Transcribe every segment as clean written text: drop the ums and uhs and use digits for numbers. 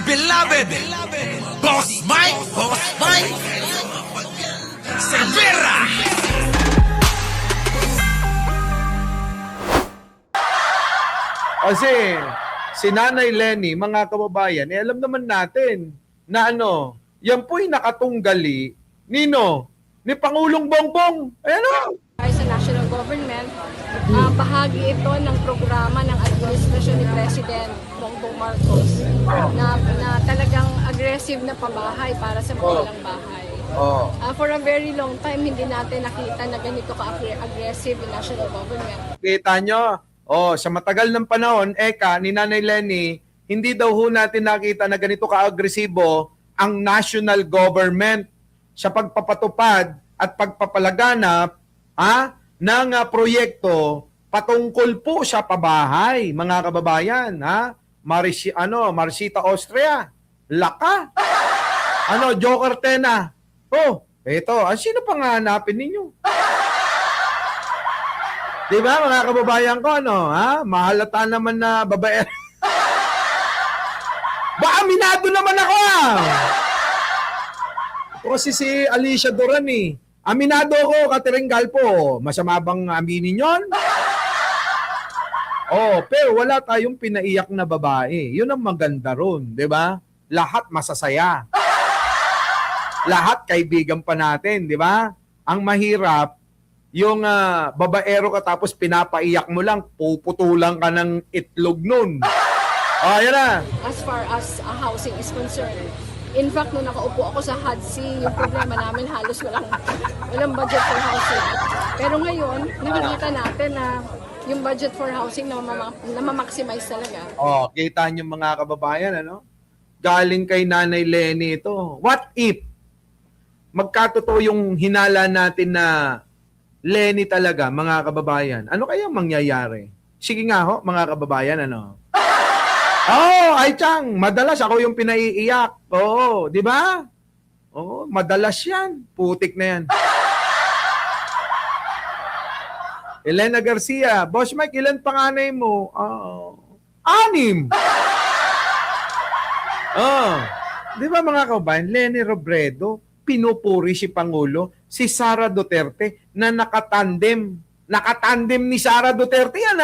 beloved Boss Mike Cervera. Kasi si Nanay Lenny, mga kababayan, alam naman natin na yan po'y nakatunggali ni Pangulong Bongbong. Ayan o. Sa national government, bahagi ito ng programa ng administrasyon ni President Bongbong Marcos na talagang aggressive na pabahay para sa mga walang bahay. For a very long time, hindi natin nakita na ganito ka-aggressive yung national government. Kita nyo, sa matagal ng panahon, ni Nanay Lenny, hindi daw ho natin nakita na ganito ka-agresibo ang national government sa pagpapatupad at pagpapalaganap ng proyekto patungkol po sa pabahay, mga kababayan. Marcita Austria, Laka, Joker Tena. Ito, sino pang hanapin ninyo? Di ba, mga kababayan ko, mahalata naman na babae. Aminado naman ako, Kasi si Alicia Duran, Aminado ako, Catherine Galpo. Masama bang aminin yon? Pero wala tayong pinaiyak na babae. Yun ang maganda ron, di ba? Lahat masasaya. Lahat kaibigan pa natin, di ba? Ang mahirap, yung babaero ka tapos pinapaiyak mo lang, puputulan ka ng itlog nun. Yan na. As far as housing is concerned, in fact, nung nakaupo ako sa HUD-C, yung problema namin halos walang budget for housing. Pero ngayon, nakikita natin na yung budget for housing na ma-maximize talaga. Kita niyo mga kababayan, Galing kay Nanay Lenny ito. What if magkatotoo yung hinala natin na Lenny talaga, mga kababayan? Ano kaya mangyayari? Sige nga ho, mga kababayan, ay Chang, madalas ako yung pinaiiyak. Di ba? Madalas yan. Putik na yan. Elena Garcia, Boss Mike, ilan panganay mo? 6. Di ba mga kababayan, Lenny Robredo, pinupuri si Pangulo, si Sara Duterte na nakatandem. Nakatandem ni Sara Duterte yan,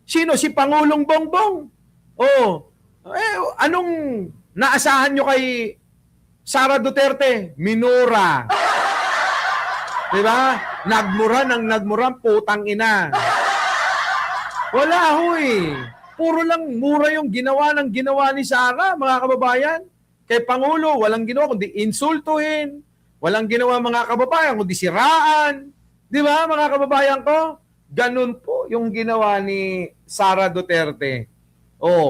Sino? Si Pangulong Bongbong. Anong naasahan nyo kay Sara Duterte? Minura. Diba? Nagmura, putang ina. Wala Puro lang mura yung ginawa ni Sara, mga kababayan. Kay Pangulo, walang ginawa kundi insultuhin. Walang ginawa mga kababayan kundi siraan. Diba, mga kababayan ko? Ganun po yung ginawa ni Sara Duterte.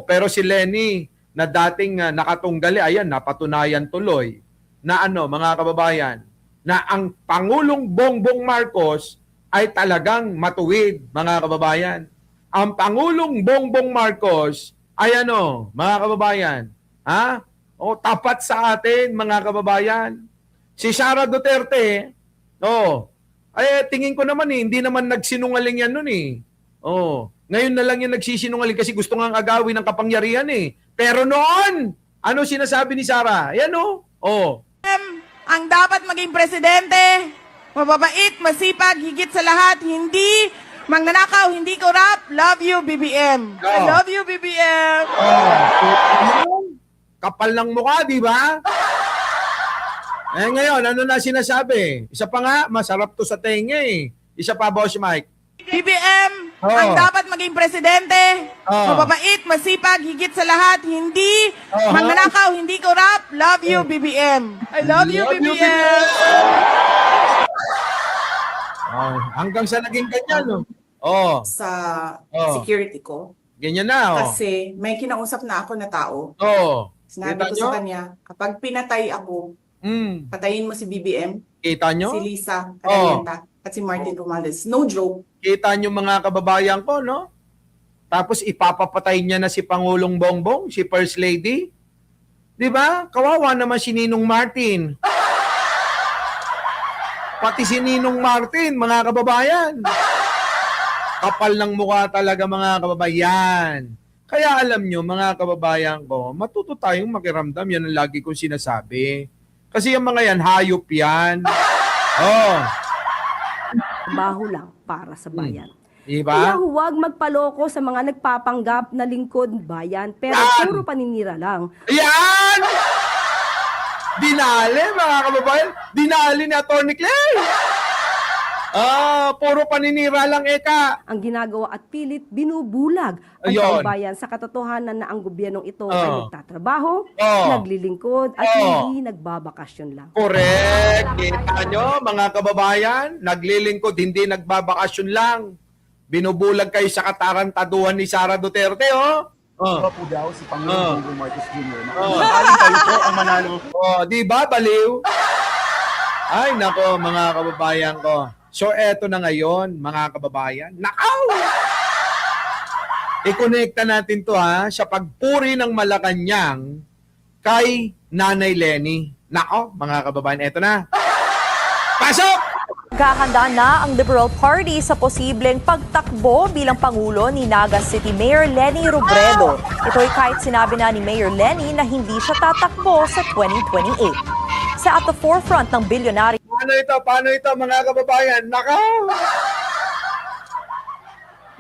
Pero si Lenny na dating nakatunggali, ayan, napatunayan tuloy na mga kababayan, na ang Pangulong Bongbong Marcos ay talagang matuwid, mga kababayan. Ang Pangulong Bongbong Marcos ay mga kababayan, tapat sa atin, mga kababayan. Si Sara Duterte, tingin ko naman hindi naman nagsinungaling yan nun Ngayon na lang yung nagsisinungaling kasi gusto nga agawin ng kapangyarihan Pero noon, ano sinasabi ni Sara? Ayan Ang dapat maging presidente, mababait, masipag, higit sa lahat, hindi magnanakaw, hindi corrupt. Love you, BBM. I love you, BBM. Kapal ng mukha, di ba? Ngayon, ano na sinasabi? Isa pa nga, masarap to sa tenga Isa pa, Boss Mike. BBM, ang dapat maging presidente, mababait, masipag, higit sa lahat, hindi magnanakaw, hindi corrupt. Love you, BBM. I love you, BBM. Hanggang sa naging ganyan, sa security ko. Ganyan na, Kasi may kinausap na ako na tao. Sinabi ko sa kanya, kapag pinatay ako, patayin mo si BBM, kita nyo? si Lisa Carayenta, at si Martin Romales. No joke. Kita nyo mga kababayan ko, Tapos ipapapatay niya na si Pangulong Bongbong, si First Lady. Di ba? Kawawa naman si Ninong Martin. Pati si Ninong Martin, mga kababayan. Kapal ng mukha talaga, mga kababayan. Kaya alam nyo, mga kababayan ko, matuto tayong makiramdam. Yan ang lagi kong sinasabi. Kasi yung mga yan, hayop yan. Oh, Trabaho lang para sa bayan. Kaya diba? huwag magpaloko sa mga nagpapanggap na lingkod bayan pero Yan! puro paninira lang. Ayan! Dinali, mga kababayan. Dinali ni Atty. Clay. Puro paninira lang, Eka. Ang ginagawa at pilit binubulag ang Ayun. taong bayan sa katotohanan na ang gobyernong ito ay nagtatrabaho, Oh. naglilingkod at Oh. hindi nagbabakasyon lang. Correct. Kita nyo, mga kababayan, naglilingkod, hindi nagbabakasyon lang. Binubulag kayo sa katarantaduhan ni Sara Duterte, oh. po daw si Pangulong Bongbong Marcos Jr. na kung sakaling kayo po ang manalo. Di ba, baliw? Ay, nako, mga kababayan ko. So, eto na ngayon, mga kababayan. Nakaw! I-connecta natin to sa pagpuri ng Malacanang kay Nanay Lenny. Nako, mga kababayan, eto na. Pasok! Kakahanda na ang Liberal Party sa posibleng pagtakbo bilang Pangulo ni Naga City Mayor Lenny Robredo. Ito'y kahit sinabi na ni Mayor Lenny na hindi siya tatakbo sa 2028. Sa at the forefront ng bilyonary Paano ito, mga kababayan? Nako!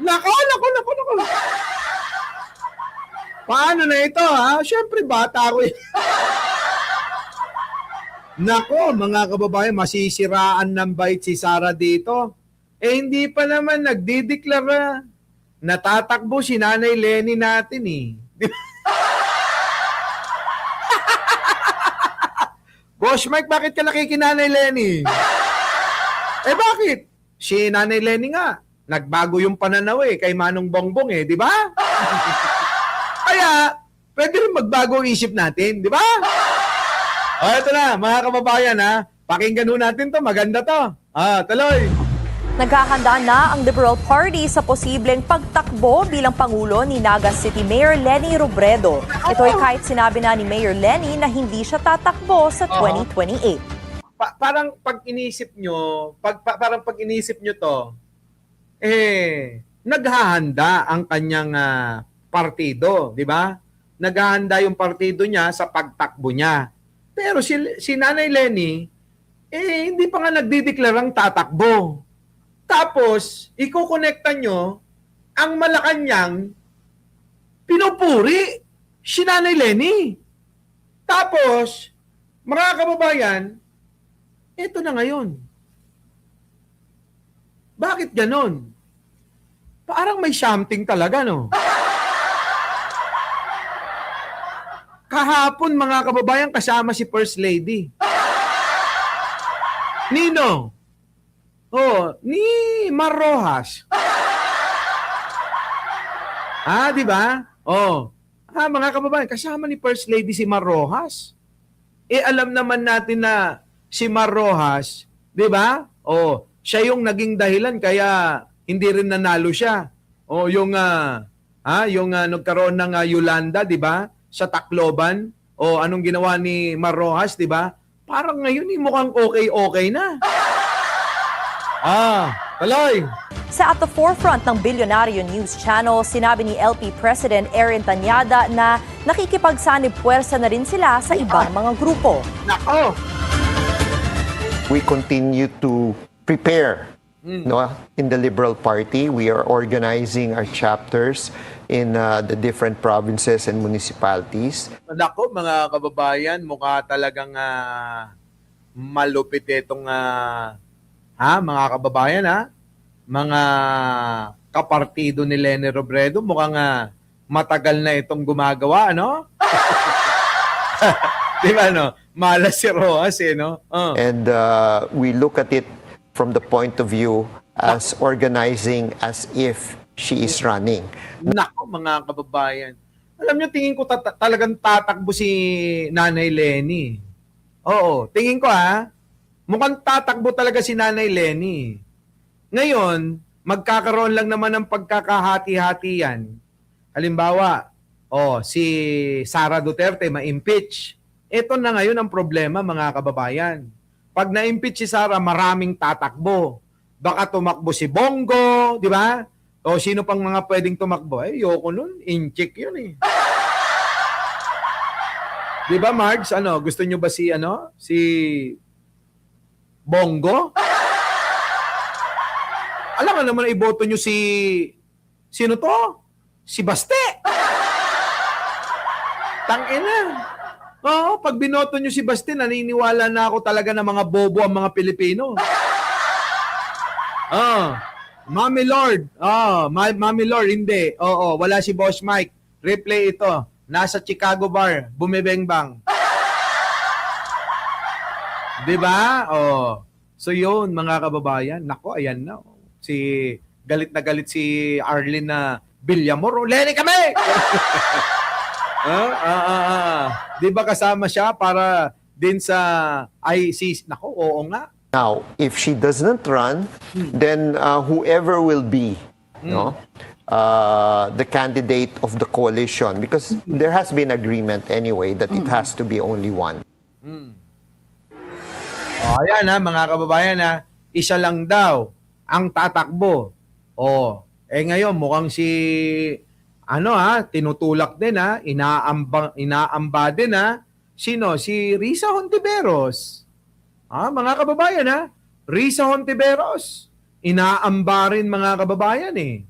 Nako! Paano na ito, Siyempre, bata ko eh. Nako, mga kababayan, masisiraan ng bait si Sara dito. Hindi pa naman nagdideklara. Natatakbo si Nanay Lenny natin eh. Boss Mike, bakit ka nakikinanay Lenny? Bakit? Si Nanay Lenny nga, nagbago yung pananaw kay Manong Bongbong di ba? Kaya, pwede rin magbago ang isip natin, di ba? Ito na, mga kababayan pakinggan ho natin to, maganda to. Tuloy. Naghahanda na ang Liberal Party sa posibleng pagtakbo bilang Pangulo ni Naga City Mayor Lenny Robredo. Ito'y kahit sinabi na ni Mayor Lenny na hindi siya tatakbo sa 2028. Parang pag inisip nyo, parang pag inisip nyo to, naghahanda ang kanyang partido, di ba? Naghahanda yung partido niya sa pagtakbo niya. Pero si Nanay Lenny, hindi pa nga nagdideklarang tatakbo. Tapos, ikukonekta nyo, ang Malacanang, pinupuri si Nanay Lenny. Tapos, mga kababayan, ito na ngayon. Bakit ganon? Parang may something talaga, no? Kahapon, mga kababayan, kasama si First Lady. Nino? Ni Mar Rojas. Di ba? Mga kababayan, kasama ni First Lady si Mar Rojas. Alam naman natin na si Mar Rojas, di ba? Siya yung naging dahilan kaya hindi rin nanalo siya. Yung nagkaroon ng Yolanda, di ba? Sa Tacloban. Anong ginawa ni Mar Rojas, di ba? Parang ngayon mukhang okay na. Tuloy. Sa at the forefront ng Bilyonaryo News Channel, sinabi ni LP President Erin Tanyada na nakikipagsanib puwersa na rin sila sa ibang mga grupo. Nako! We continue to prepare in the Liberal Party. We are organizing our chapters in the different provinces and municipalities. Nako, mga kababayan, mukha talagang malupit itong mga kababayan mga kapartido ni Lenny Robredo, mukhang matagal na itong gumagawa, ano? Di ba, no? Malas si Rojas, no? And we look at it from the point of view as organizing as if she is running. Nako, mga kababayan. Alam nyo, tingin ko talagang tatakbo si Nanay Lenny. Oo, tingin ko mukhang tatakbo talaga si Nanay Lenny. Ngayon, magkakaroon lang naman ng pagkakahati-hati yan. Halimbawa, si Sara Duterte ma-impeach. Ito na ngayon ang problema, mga kababayan. Pag na-impeach si Sara, maraming tatakbo. Baka tumakbo si Bongo, di ba? O sino pang mga pwedeng tumakbo? Eh, yoko nun. Incheck yun eh. Di ba, Margs? Ano, gusto nyo ba si, si Bongo? Alam nga naman, iboto nyo si, sino to? Si Baste. Tangina. Oo, pag binoto nyo si Baste, naniniwala na ako talaga na mga bobo ang mga Pilipino. Mami Lord. Mami Lord, hindi. Oo, wala si Boss Mike. Replay ito. Nasa Chicago bar, bumibengbang. Diba? So yun, mga kababayan. Nako, ayan na. Galit na galit si Arlene na Villamor. Lenny kami! Diba kasama siya para din sa ICC? Nako, oo nga. Now, if she doesn't run, then whoever will be, the candidate of the coalition, because there has been agreement anyway that it has to be only one. Ayan mga kababayan isa lang daw ang tatakbo. Ngayon mukhang si tinutulak din inaamba din sino? Si Risa Hontiveros. Mga kababayan Risa Hontiveros. Inaamba rin mga kababayan eh.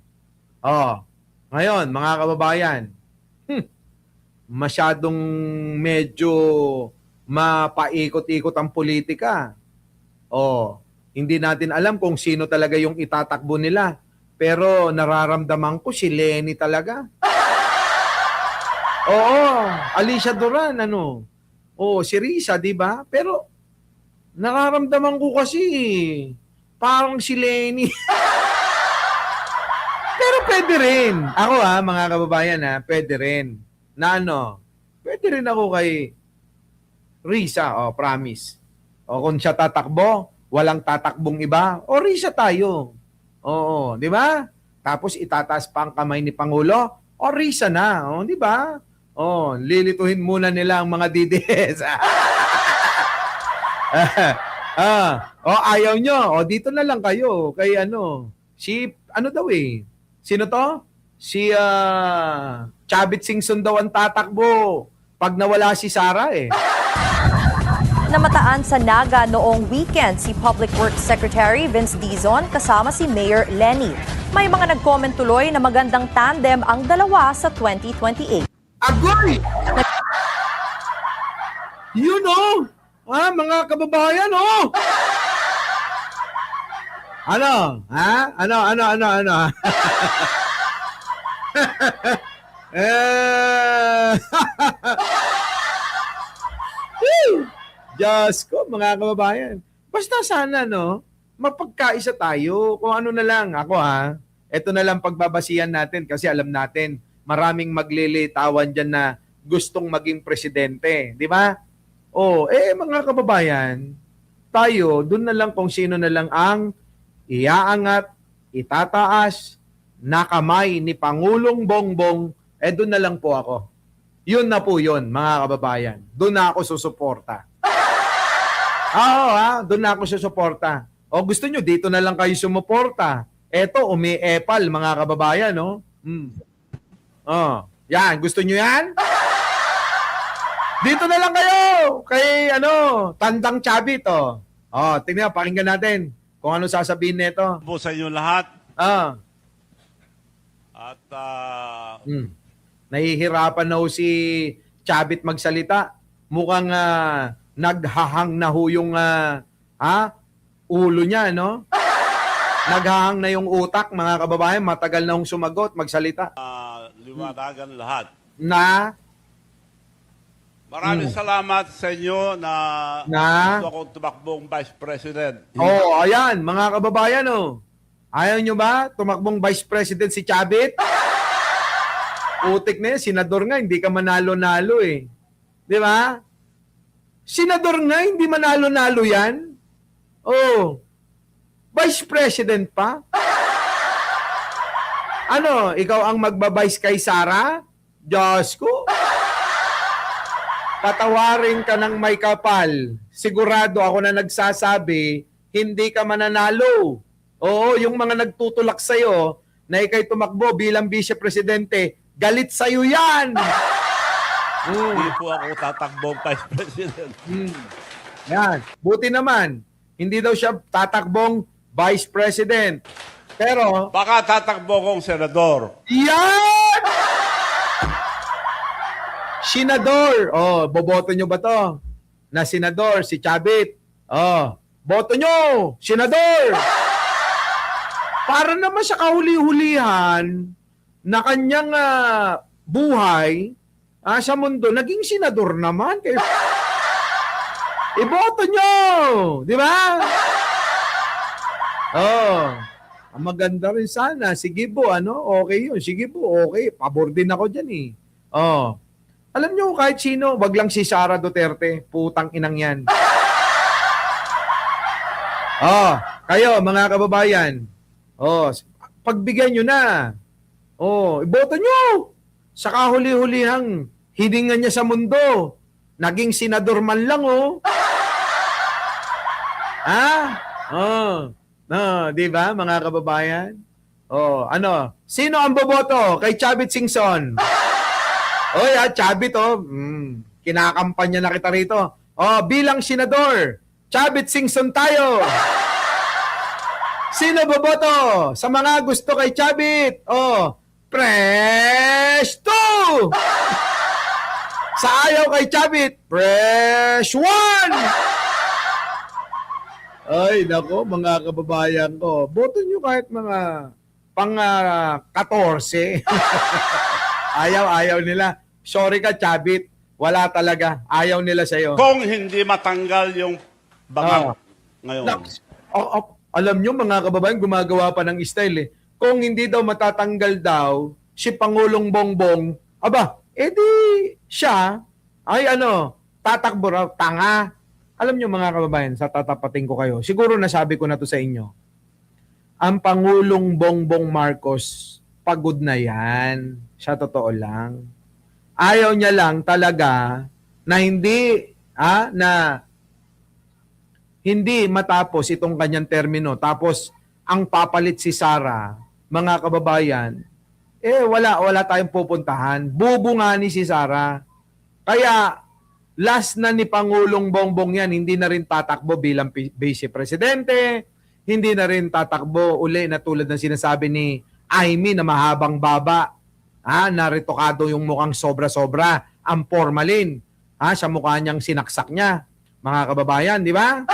Ngayon mga kababayan, masyadong medyo mapaikot-ikot ang politika. Hindi natin alam kung sino talaga yung itatakbo nila. Pero nararamdaman ko si Lenny talaga. Alicia Duran, si Risa, di ba? Pero nararamdaman ko kasi parang si Lenny. Pero pwede rin. Ako mga kababayan pwede rin. Pwede rin ako kay Risa, promise. Kung siya tatakbo, walang tatakbong iba, Risa tayo. Di ba? Tapos itataas pa ang kamay ni Pangulo, Risa na, di ba? Lilituhin muna nila ang mga DDS. Ayaw nyo, dito na lang kayo kay sino to? Si Chavit Singson daw ang tatakbo pag nawala si Sara Namataan sa Naga noong weekend si Public Works Secretary Vince Dizon kasama si Mayor Lenny. May mga nag-comment tuloy na magandang tandem ang dalawa sa 2028. Agoy! Mga kababayan, Ano? Diyos ko, mga kababayan. Basta sana, mapagkaisa tayo. Kung ano na lang. Ako, ito na lang pagbabasihan natin kasi alam natin, maraming maglilitawan dyan na gustong maging presidente. Di ba? Mga kababayan, tayo, dun na lang kung sino na lang ang iaangat, itataas, na kamay ni Pangulong Bongbong, dun na lang po ako. Yun na po yun, mga kababayan. Doon na ako susuporta. Doon na ako susuporta. Gusto nyo, dito na lang kayo sumuporta. Eto, umi-epal, mga kababayan, yan, gusto nyo yan? Dito na lang kayo, kay, Tandang Chavit, tingnan, pakinggan natin kung ano sasabihin nito. Po sa inyo lahat. At, nahihirapan na si Chavit magsalita. Mukhang naghahang na yung ulo niya, Naghahang na yung utak, mga kababayan. Matagal na hong sumagot, magsalita. liwanagan lahat. Mm. Maraming salamat sa inyo na gusto akong tumakbong Vice President. Ayan, mga kababayan, Ayaw nyo ba tumakbong Vice President si Chavit? Utik na yan, senador nga, hindi ka manalo-nalo Di ba? Senador nga, hindi manalo-nalo yan. Vice President pa? Ikaw ang magbabice kay Sara? Diyos ko. Patawarin ka ng may kapal. Sigurado ako na nagsasabi, hindi ka mananalo. Yung mga nagtutulak sa'yo, na ikay tumakbo bilang Vice Presidente, galit sa'yo yan! Hindi po ako tatakbong Vice President. Yan. Buti naman, hindi daw siya tatakbong Vice President. Pero, Baka tatakbo kong senador. yan! Senador. Oh, boboto nyo ba to? Na senador, si Chavit. Oh, boto nyo! Senador! Para naman sa kahuli-hulihan na kanyang buhay sa mundo, naging senador naman. Kaya, iboto nyo! Di ba? Oh, ang maganda rin sana. Sige po, okay yun. Sige po, okay. Pabor din ako dyan eh. Oh. Alam nyo, kahit sino, wag lang si Sara Duterte. Putang inang yan. Oh, kayo, mga kababayan. Oh, pagbigyan nyo na. Oh, iboto nyo. Sa kahuli-hulihang hiningan niya sa mundo. Naging senador man lang, oh. Oh. No, di ba, mga kababayan? Oh, sino ang boboto kay Chavit Singson? Oy, Chavit, kinakampanya na kita rito. Oh, bilang senador, Chavit Singson tayo. Sino boboto sa mga gusto kay Chavit? Oh, press 2. Sa ayaw kay Chavit, press 1. Ay, nako, mga kababayan ko. Boto nyo kahit mga pang 14. Ayaw nila. Sorry ka, Chavit. Wala talaga. Ayaw nila sa'yo. Kung hindi matanggal yung bangag ngayon. Alam nyo, mga kababayan, gumagawa pa ng style eh. Kung hindi daw matatanggal daw, si Pangulong Bongbong, edi siya, tatakbo raw, tanga. Alam nyo, mga kababayan, sa tatapating ko kayo, siguro nasabi ko na to sa inyo, ang Pangulong Bongbong Marcos, pagod na yan. Sa totoo lang. Ayaw niya lang talaga na hindi matapos itong kanyang termino. Tapos, ang papalit si Sara, mga kababayan, wala tayong pupuntahan. Bubungani si Sara. Kaya, last na ni Pangulong Bongbong yan, hindi na rin tatakbo bilang Vice Presidente, hindi na rin tatakbo uli na tulad ng sinasabi ni Amy na mahabang baba, naritokado yung mukhang sobra-sobra, ang formalin, sa mukha niyang sinaksak niya, mga kababayan, di ba?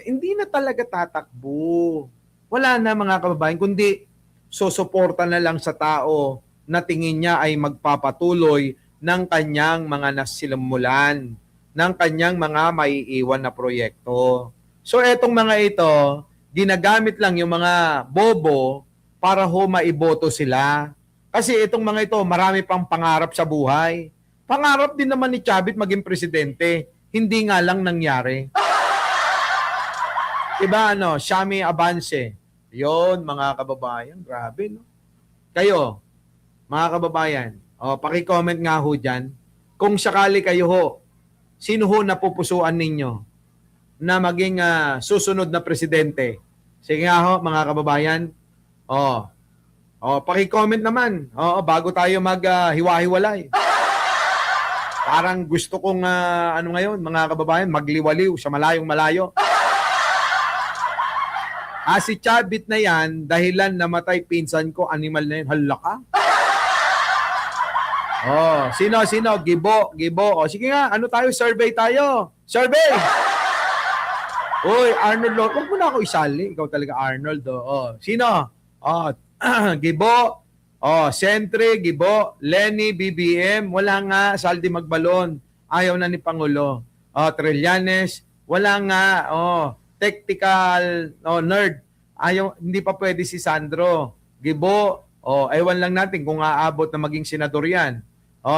Hindi na talaga tatakbo. Wala na, mga kababayan, kundi susuporta na lang sa tao na tingin niya ay magpapatuloy ng kanyang mga nasimulan, ng kanyang mga maiiwan na proyekto. So etong mga ito, ginagamit lang yung mga bobo para maiboto sila. Kasi itong mga ito, marami pang pangarap sa buhay. Pangarap din naman ni Chavit maging presidente, hindi nga lang nangyari. Diba, Shami Avance. Yon, mga kababayan, grabe, no? Kayo, mga kababayan, paki-comment nga ho dyan. Kung sakali kayo sino napupusuan ninyo na maging susunod na presidente? Sige nga ho, mga kababayan. Paki-comment naman. Bago tayo maghiwa-hiwalay. Parang gusto kong, ngayon, mga kababayan, magliwaliw sa malayong malayo. Si Chavit na yan, dahilan namatay pinsan ko, animal na yun. Hala ka? Sino? Gibo. Sige nga, survey tayo. Survey! Uy, Arnold Lord, huwag mo na ako isali. Ikaw talaga, Arnold. Sino? Gibo. Sentry, Gibo. Lenny, BBM. Wala nga, Saldi Magbalon. Ayaw na ni Pangulo. Trillanes. Wala nga. Tactical, nerd. Ayaw, hindi pa pwede si Sandro. Gibo. Ewan lang natin kung aabot na maging senador yan.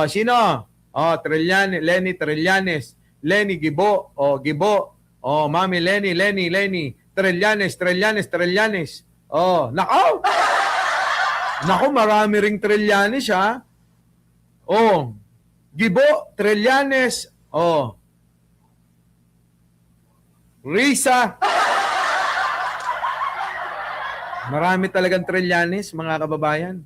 Sino? Trillanes, Lenny Trillanes. Lenny Gibo. Gibo. Mami Lenny. Trillanes. Nako! Nako, marami ring Trillanes, ha? Gibo, Trillanes. Risa. Marami talagang Trillanes, mga kababayan.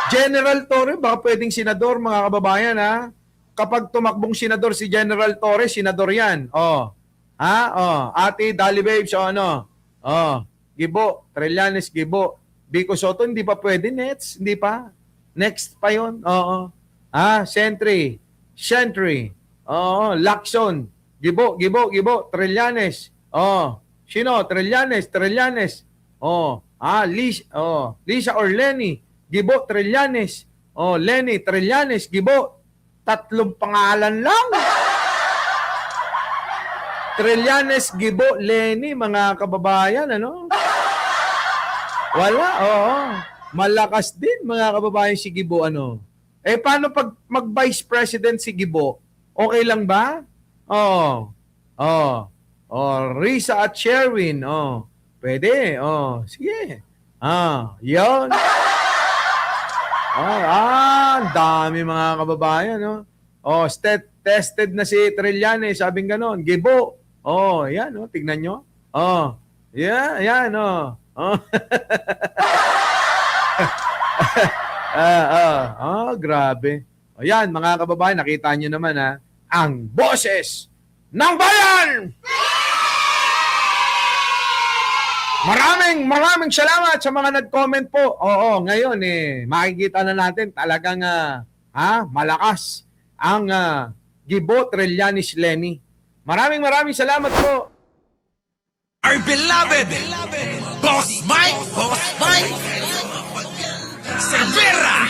General Torre, baka pwedeng senador, mga kababayan, ha? Kapag tumakbong senador si General Torre, senador yan. Oh. Ha? Oh. Ate, Dali Babes, o ano? Oh. Gibo, Trillanes, Gibo. Vico Soto, hindi pa pwede, Nets. Hindi pa. Next pa yun. Oo. Sentry. Oo. Lacson. Gibo. Trillanes. Oh. Sino? Trillanes. Oh. Lisa or Lenny. Gibo, Trillanes. Oh, Lenny, Trillanes, Gibo. 3 pangalan lang. Trillanes, Gibo, Lenny, mga kababayan, ano? Wala, oo. Malakas din, mga kababayan, si Gibo, ano? Paano pag mag-vice president si Gibo? Okay lang ba? Risa at Sherwin, pwede, sige. Yun. Ang dami, mga kababayan, no? Tested na si Trillanes, sabing ganon. Gibo. Yan, tignan nyo. Yan. Grabe. Yan, mga kababayan, nakita nyo naman, ha? Ang boses ng bayan! Maraming salamat sa mga nag-comment po. Oo, ngayon, makikita na natin talagang, malakas ang Gibo, Trillanes, Lenny. Maraming salamat po. Our beloved Boss Mike Cervera.